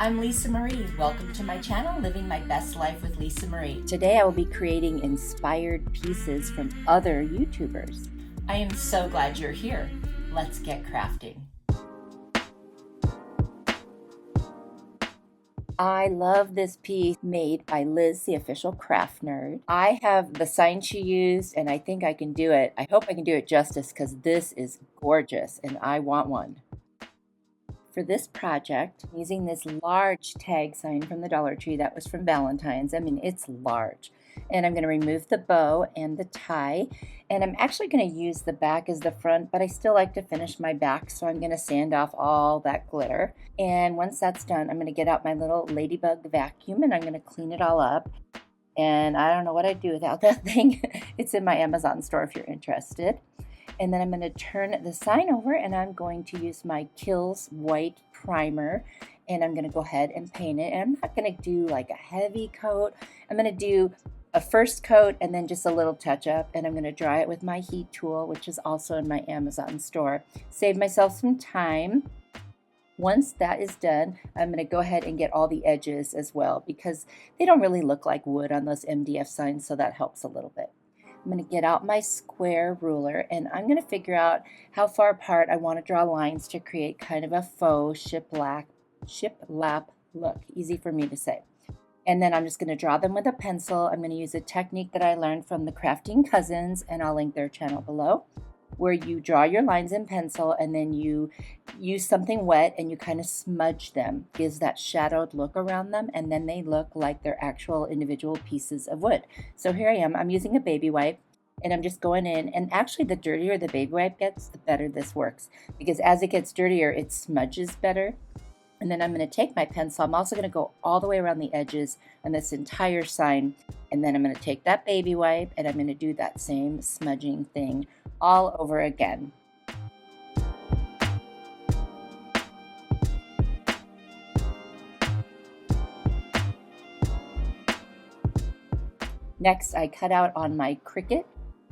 I'm Lisa Marie. Welcome to my channel, Living My Best Life with Lisa Marie. Today I will be creating inspired pieces from other YouTubers. I am so glad you're here. Let's get crafting. I love this piece made by Liz, the official craft nerd. I have the sign she used and I think I can do it. I hope I can do it justice because this is gorgeous and I want one. For this project, I'm using this large tag sign from the Dollar Tree that was from Valentine's. I mean, it's large. And I'm going to remove the bow and the tie. And I'm actually going to use the back as the front, but I still like to finish my back, so I'm going to sand off all that glitter. And once that's done, I'm going to get out my little ladybug vacuum and I'm going to clean it all up. And I don't know what I'd do without that thing. It's in my Amazon store if you're interested. And then I'm going to turn the sign over and I'm going to use my Kills white primer and I'm going to go ahead and paint it. And I'm not going to do like a heavy coat. I'm going to do a first coat and then just a little touch up, and I'm going to dry it with my heat tool, which is also in my Amazon store. Save myself some time. Once that is done, I'm going to go ahead and get all the edges as well because they don't really look like wood on those MDF signs, so that helps a little bit. I'm going to get out my square ruler and I'm going to figure out how far apart I want to draw lines to create kind of a faux shiplap look. Easy for me to say. And then I'm just going to draw them with a pencil. I'm going to use a technique that I learned from the Crafting Cousins, and I'll link their channel below, where you draw your lines in pencil and then you use something wet and you kind of smudge them. Gives that shadowed look around them, and then they look like they're actual individual pieces of wood. So here I am. I'm using a baby wipe and I'm just going in, and actually the dirtier the baby wipe gets, the better this works, because as it gets dirtier, it smudges better. And then I'm going to take my pencil. I'm also going to go all the way around the edges on this entire sign. And then I'm going to take that baby wipe and I'm going to do that same smudging thing all over again. Next, I cut out on my Cricut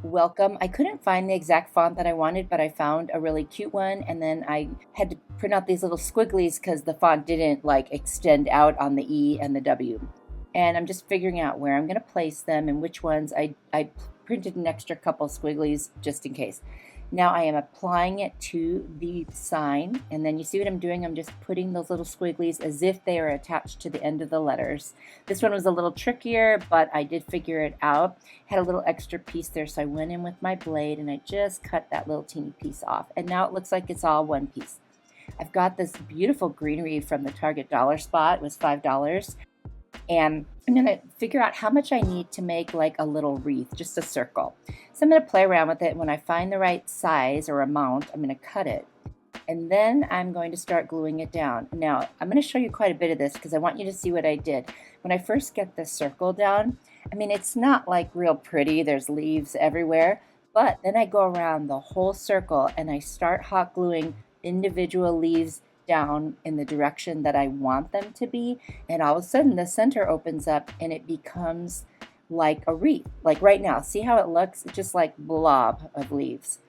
welcome. I couldn't find the exact font that I wanted, but I found a really cute one, and then I had to print out these little squigglies because the font didn't like extend out on the E and the W. And I'm just figuring out where I'm going to place them and which ones. I printed an extra couple squigglies just in case. Now I am applying it to the sign, and then you see what I'm doing. I'm just putting those little squigglies as if they are attached to the end of the letters. This one was a little trickier, but I did figure it out. Had a little extra piece there, so I went in with my blade and I just cut that little teeny piece off. And now it looks like it's all one piece. I've got this beautiful greenery from the Target dollar spot. It was $5. And I'm going to figure out how much I need to make like a little wreath, just a circle. So I'm going to play around with it. When I find the right size or amount, I'm going to cut it. And then I'm going to start gluing it down. Now, I'm going to show you quite a bit of this because I want you to see what I did. When I first get the circle down, I mean, it's not like real pretty. There's leaves everywhere. But then I go around the whole circle and I start hot gluing individual leaves down in the direction that I want them to be, and all of a sudden the center opens up and it becomes like a wreath. Like right now, see how it looks? It's just like blob of leaves.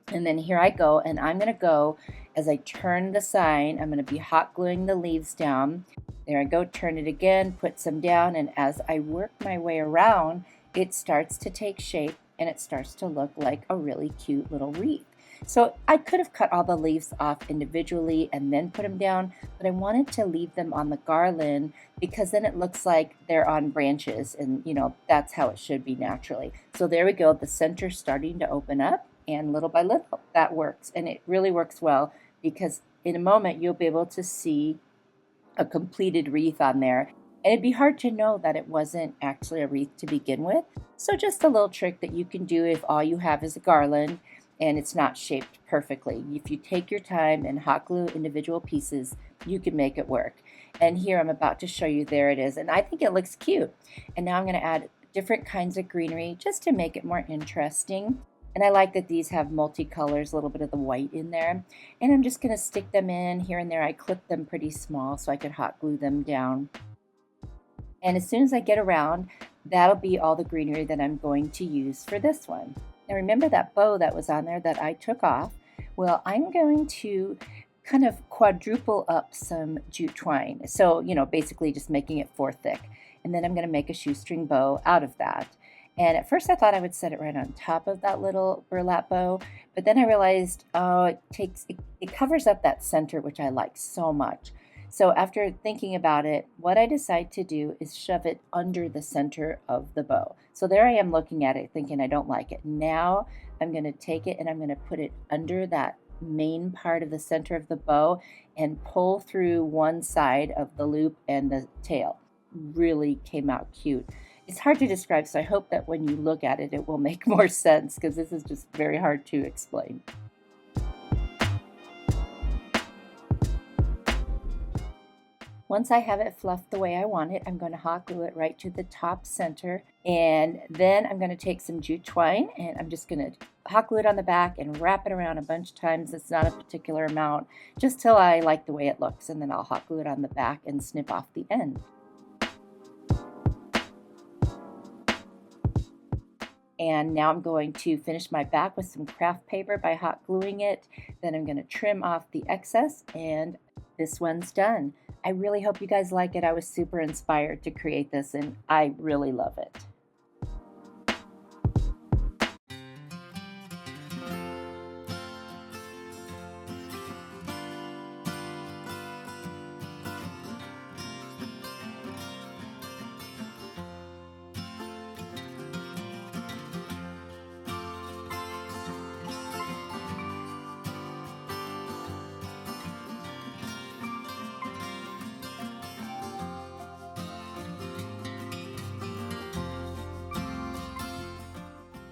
And then here I go, and I'm going to go, as I turn the sign, I'm going to be hot gluing the leaves down. There I go, turn it again, put some down, and as I work my way around, it starts to take shape and it starts to look like a really cute little wreath. So I could have cut all the leaves off individually and then put them down, but I wanted to leave them on the garland because then it looks like they're on branches, and you know, that's how it should be naturally. So there we go, the center's starting to open up, and little by little that works, and it really works well because in a moment you'll be able to see a completed wreath on there. And it'd be hard to know that it wasn't actually a wreath to begin with. So just a little trick that you can do if all you have is a garland and it's not shaped perfectly. If you take your time and hot glue individual pieces, you can make it work. And here I'm about to show you, there it is. And I think it looks cute. And now I'm going to add different kinds of greenery just to make it more interesting. And I like that these have multicolors, a little bit of the white in there. And I'm just going to stick them in here and there. I clipped them pretty small so I could hot glue them down. And as soon as I get around, that'll be all the greenery that I'm going to use for this one. Now remember that bow that was on there that I took off? Well, I'm going to kind of quadruple up some jute twine. So, basically just making it 4 thick. And then I'm going to make a shoestring bow out of that. And at first I thought I would set it right on top of that little burlap bow, but then I realized, it covers up that center, which I like so much. So after thinking about it, what I decide to do is shove it under the center of the bow. So there I am looking at it thinking I don't like it. Now I'm going to take it and I'm going to put it under that main part of the center of the bow and pull through one side of the loop and the tail. Really came out cute. It's hard to describe, so I hope that when you look at it, it will make more sense, because this is just very hard to explain. Once I have it fluffed the way I want it, I'm going to hot glue it right to the top center, and then I'm going to take some jute twine and I'm just going to hot glue it on the back and wrap it around a bunch of times. It's not a particular amount, just till I like the way it looks, and then I'll hot glue it on the back and snip off the end. And now I'm going to finish my back with some craft paper by hot gluing it. Then I'm going to trim off the excess, and this one's done. I really hope you guys like it. I was super inspired to create this, and I really love it.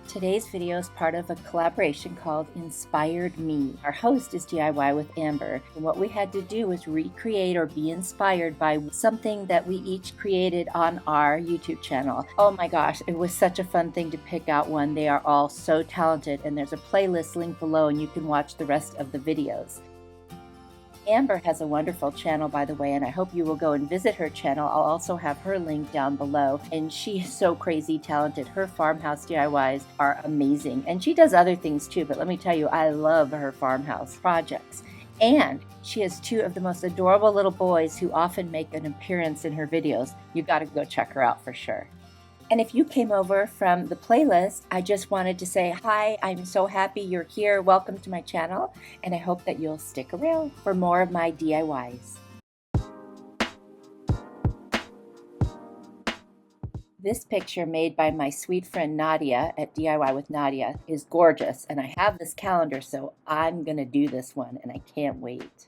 Today's video is part of a collaboration called Inspired Me. Our host is DIY with Amber, and what we had to do was recreate or be inspired by something that we each created on our YouTube channel. Oh my gosh, it was such a fun thing to pick out one. They are all so talented, and there's a playlist linked below and you can watch the rest of the videos. Amber has a wonderful channel, by the way, and I hope you will go and visit her channel. I'll also have her link down below, and she is so crazy talented. Her farmhouse DIYs are amazing, and she does other things too, but let me tell you, I love her farmhouse projects. And she has 2 of the most adorable little boys who often make an appearance in her videos. You've got to go check her out for sure. And if you came over from the playlist, I just wanted to say hi. I'm so happy you're here. Welcome to my channel, and I hope that you'll stick around for more of my DIYs. This picture, made by my sweet friend Nadia at DIY with Nadia, is gorgeous, and I have this calendar, so I'm gonna do this one, and I can't wait.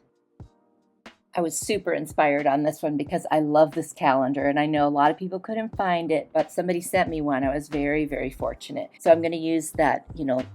I was super inspired on this one because I love this calendar, and I know a lot of people couldn't find it, but somebody sent me one. I was very, very fortunate. So I'm going to use that,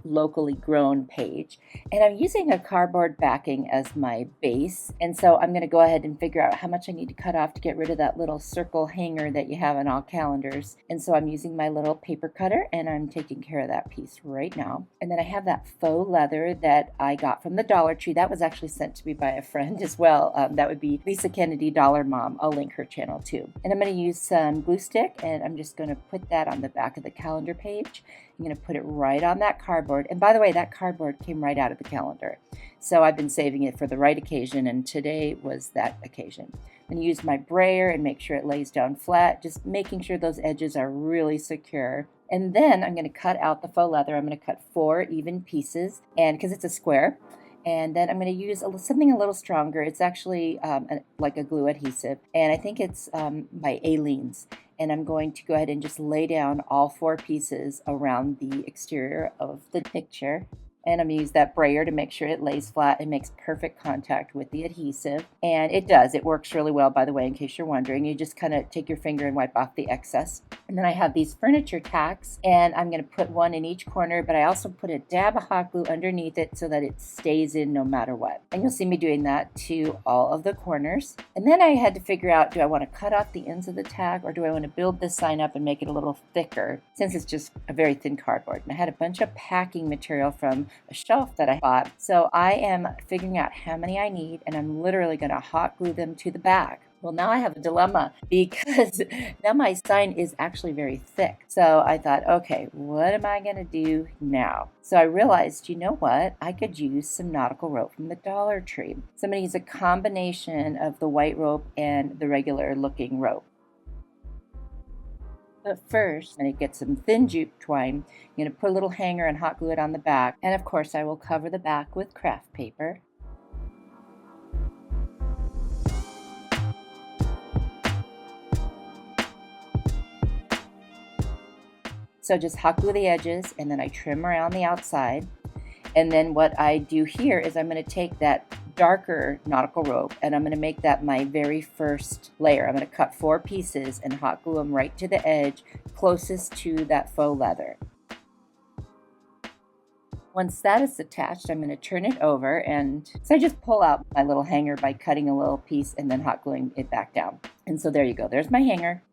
locally grown page. And I'm using a cardboard backing as my base. And so I'm going to go ahead and figure out how much I need to cut off to get rid of that little circle hanger that you have on all calendars. And so I'm using my little paper cutter, and I'm taking care of that piece right now. And then I have that faux leather that I got from the Dollar Tree. That was actually sent to me by a friend as well. That would be Lisa Kennedy Dollar Mom. I'll link her channel too. And I'm going to use some glue stick, and I'm just going to put that on the back of the calendar page. I'm going to put it right on that cardboard. And by the way, that cardboard came right out of the calendar. So I've been saving it for the right occasion, and today was that occasion. I'm going to use my brayer and make sure it lays down flat, just making sure those edges are really secure. And then I'm going to cut out the faux leather. I'm going to cut 4 even pieces, and because it's a square. And then I'm going to use something a little stronger. It's actually like a glue adhesive, and I think it's by Aleene's. And I'm going to go ahead and just lay down all 4 pieces around the exterior of the picture. And I'm going to use that brayer to make sure it lays flat and makes perfect contact with the adhesive. And it does. It works really well, by the way, in case you're wondering. You just kind of take your finger and wipe off the excess. And then I have these furniture tacks, and I'm going to put one in each corner, but I also put a dab of hot glue underneath it so that it stays in no matter what. And you'll see me doing that to all of the corners. And then I had to figure out, do I want to cut off the ends of the tag, or do I want to build this sign up and make it a little thicker, since it's just a very thin cardboard. And I had a bunch of packing material from a shelf that I bought. So I am figuring out how many I need, and I'm literally going to hot glue them to the back. Well, now I have a dilemma because now my sign is actually very thick. So I thought, okay, what am I going to do now? So I realized, you know what? I could use some nautical rope from the Dollar Tree. So I'm going to use a combination of the white rope and the regular looking rope. But first, I'm going to get some thin jute twine. I'm going to put a little hanger and hot glue it on the back. And of course, I will cover the back with craft paper. So just hot glue the edges, and then I trim around the outside. And then what I do here is I'm going to take that darker nautical rope and I'm going to make that my very first layer. I'm going to cut 4 pieces and hot glue them right to the edge closest to that faux leather. Once that is attached, I'm going to turn it over, and so I just pull out my little hanger by cutting a little piece and then hot gluing it back down. And so there you go. There's my hanger.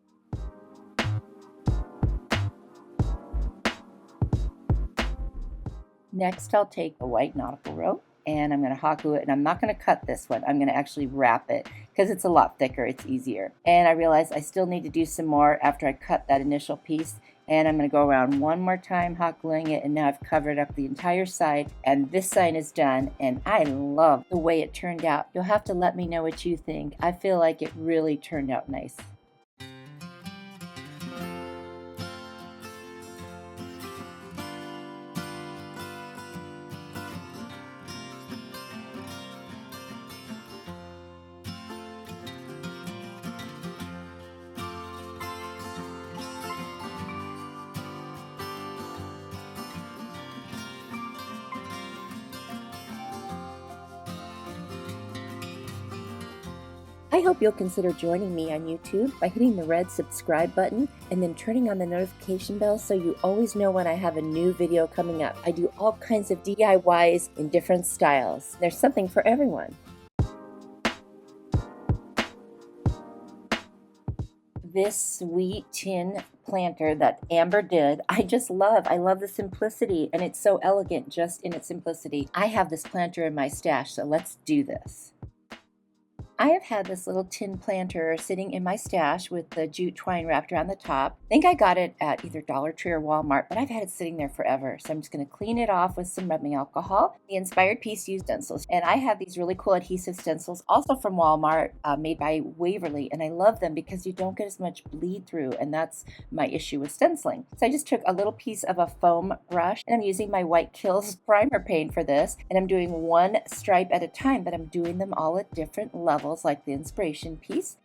Next, I'll take the white nautical rope and I'm going to hot glue it, and I'm not going to cut this one. I'm going to actually wrap it because it's a lot thicker. It's easier. And I realized I still need to do some more after I cut that initial piece, and I'm going to go around one more time hot gluing it, and now I've covered up the entire side, and this sign is done, and I love the way it turned out. You'll have to let me know what you think. I feel like it really turned out nice. I hope you'll consider joining me on YouTube by hitting the red subscribe button and then turning on the notification bell so you always know when I have a new video coming up. I do all kinds of DIYs in different styles. There's something for everyone. This sweet tin planter that Amber did, I just love. I love the simplicity, and it's so elegant just in its simplicity. I have this planter in my stash, so let's do this. I have had this little tin planter sitting in my stash with the jute twine wrapped around the top. I think I got it at either Dollar Tree or Walmart, but I've had it sitting there forever. So I'm just going to clean it off with some rubbing alcohol. The inspired piece used stencils. And I have these really cool adhesive stencils, also from Walmart, made by Waverly. And I love them because you don't get as much bleed through. And that's my issue with stenciling. So I just took a little piece of a foam brush, and I'm using my White Kills primer paint for this. And I'm doing one stripe at a time, but I'm doing them all at different levels, like the inspiration piece,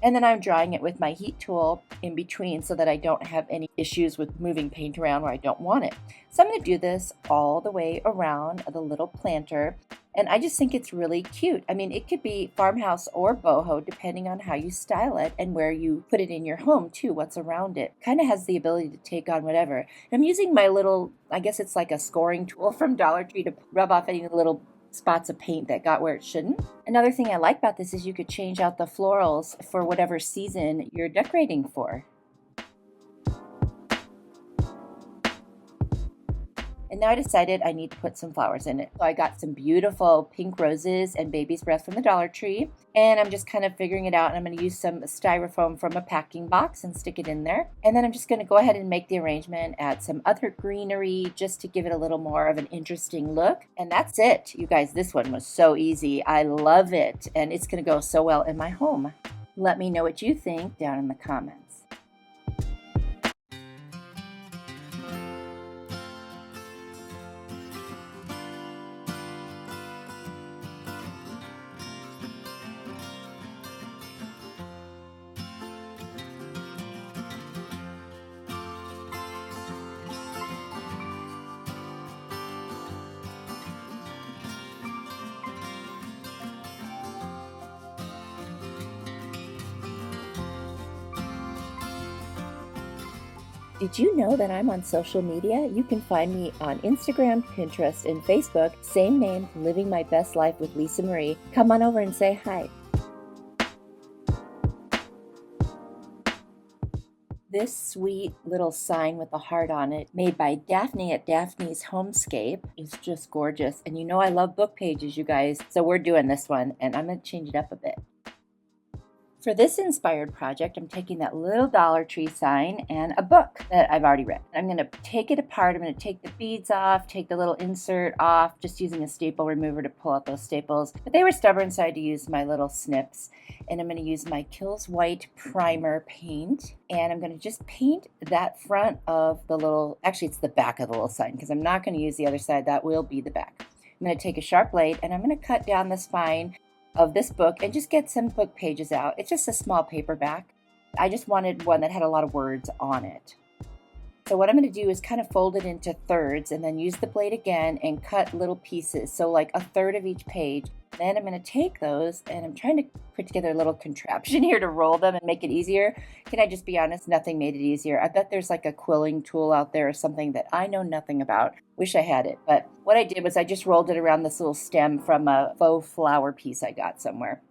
and then I'm drying it with my heat tool in between so that I don't have any issues with moving paint around where I don't want it. So I'm going to do this all the way around the little planter, and I just think it's really cute. I mean, it could be farmhouse or boho depending on how you style it and where you put it in your home too, what's around it. Kind of has the ability to take on whatever. And I'm using my little, I guess it's like a scoring tool from Dollar Tree to rub off any little spots of paint that got where it shouldn't. Another thing I like about this is you could change out the florals for whatever season you're decorating for. And now I decided I need to put some flowers in it. So I got some beautiful pink roses and baby's breath from the Dollar Tree. And I'm just kind of figuring it out. And I'm going to use some styrofoam from a packing box and stick it in there. And then I'm just going to go ahead and make the arrangement, add some other greenery just to give it a little more of an interesting look. And that's it. You guys, this one was so easy. I love it. And it's going to go so well in my home. Let me know what you think down in the comments. Did you know that I'm on social media? You can find me on Instagram, Pinterest, and Facebook. Same name, Living My Best Life with Lisa Marie. Come on over and say hi. This sweet little sign with a heart on it, made by Daphne at Daphne's Homescape, is just gorgeous. And you know I love book pages, you guys. So we're doing this one, and I'm going to change it up a bit. For this inspired project, I'm taking that little Dollar Tree sign and a book that I've already read. I'm going to take it apart. I'm going to take the beads off, take the little insert off, just using a staple remover to pull out those staples. But they were stubborn, so I had to use my little snips. And I'm going to use my Kills White primer paint. And I'm going to just paint that front of the little, actually it's the back of the little sign, because I'm not going to use the other side. That will be the back. I'm going to take a sharp blade and I'm going to cut down the spine of this book and just get some book pages out. It's just a small paperback. I just wanted one that had a lot of words on it. So what I'm going to do is kind of fold it into thirds and then use the blade again and cut little pieces. So like a third of each page. Then I'm going to take those and I'm trying to put together a little contraption here to roll them and make it easier. Can I just be honest? Nothing made it easier. I bet there's like a quilling tool out there or something that I know nothing about. Wish I had it. But what I did was I just rolled it around this little stem from a faux flower piece I got somewhere.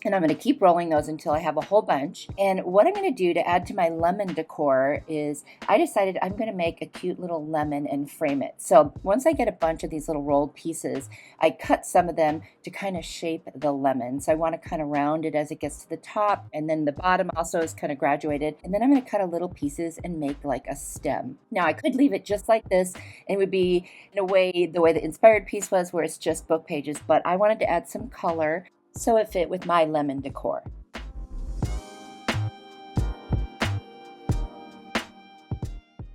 And I'm going to keep rolling those until I have a whole bunch. And what I'm going to do to add to my lemon decor is I decided I'm going to make a cute little lemon and frame it. So once I get a bunch of these little rolled pieces, I cut some of them to kind of shape the lemon. So I want to kind of round it as it gets to the top. And then the bottom also is kind of graduated. And then I'm going to cut a little pieces and make like a stem. Now I could leave it just like this. And it would be in a way the way the inspired piece was, where it's just book pages. But I wanted to add some color so it fit with my lemon decor.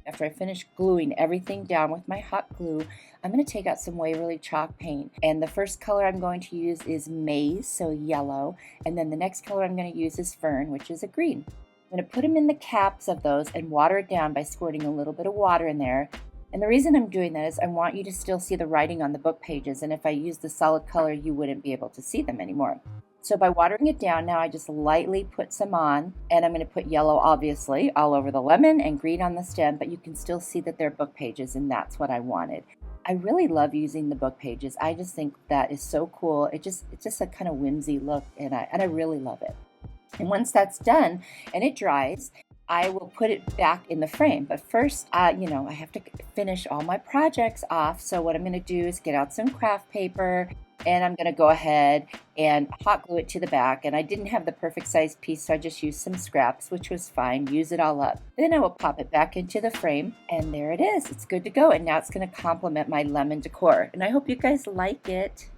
After I finish gluing everything down with my hot glue, I'm going to take out some Waverly chalk paint. And the first color I'm going to use is maize, so yellow. And then the next color I'm going to use is fern, which is a green. I'm going to put them in the caps of those and water it down by squirting a little bit of water in there. And the reason I'm doing that is I want you to still see the writing on the book pages, and if I use the solid color, you wouldn't be able to see them anymore. So by watering it down, now I just lightly put some on, and I'm going to put yellow, obviously, all over the lemon and green on the stem, but you can still see that they're book pages, and that's what I wanted. I really love using the book pages. I just think that is so cool. It's just a kind of whimsy look, and I really love it. And once that's done and it dries, I will put it back in the frame. But first, I have to finish all my projects off. So what I'm going to do is get out some craft paper and I'm going to go ahead and hot glue it to the back. And I didn't have the perfect size piece, so I just used some scraps, which was fine. Use it all up. Then I will pop it back into the frame and there it is. It's good to go. And now it's going to complement my lemon decor. And I hope you guys like it.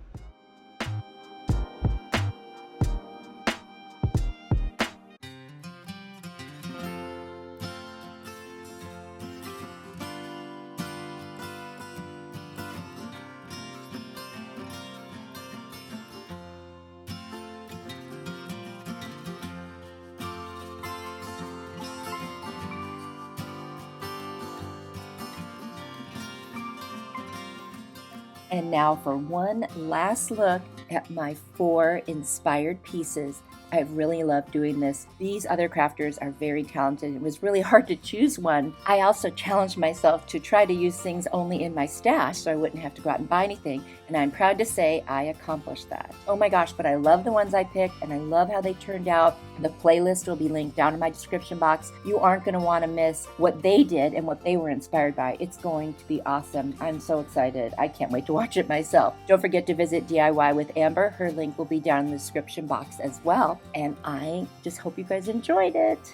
And now for one last look at my 4 inspired pieces. I really love doing this. These other crafters are very talented. It was really hard to choose one. I also challenged myself to try to use things only in my stash so I wouldn't have to go out and buy anything. And I'm proud to say I accomplished that. Oh my gosh, but I love the ones I picked and I love how they turned out. The playlist will be linked down in my description box. You aren't going to want to miss what they did and what they were inspired by. It's going to be awesome. I'm so excited. I can't wait to watch it myself. Don't forget to visit DIY with Amber. Her link will be down in the description box as well. And I just hope you guys enjoyed it.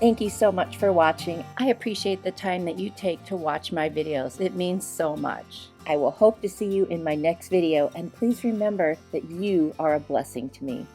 Thank you so much for watching. I appreciate the time that you take to watch my videos. It means so much. I will hope to see you in my next video, and please remember that you are a blessing to me.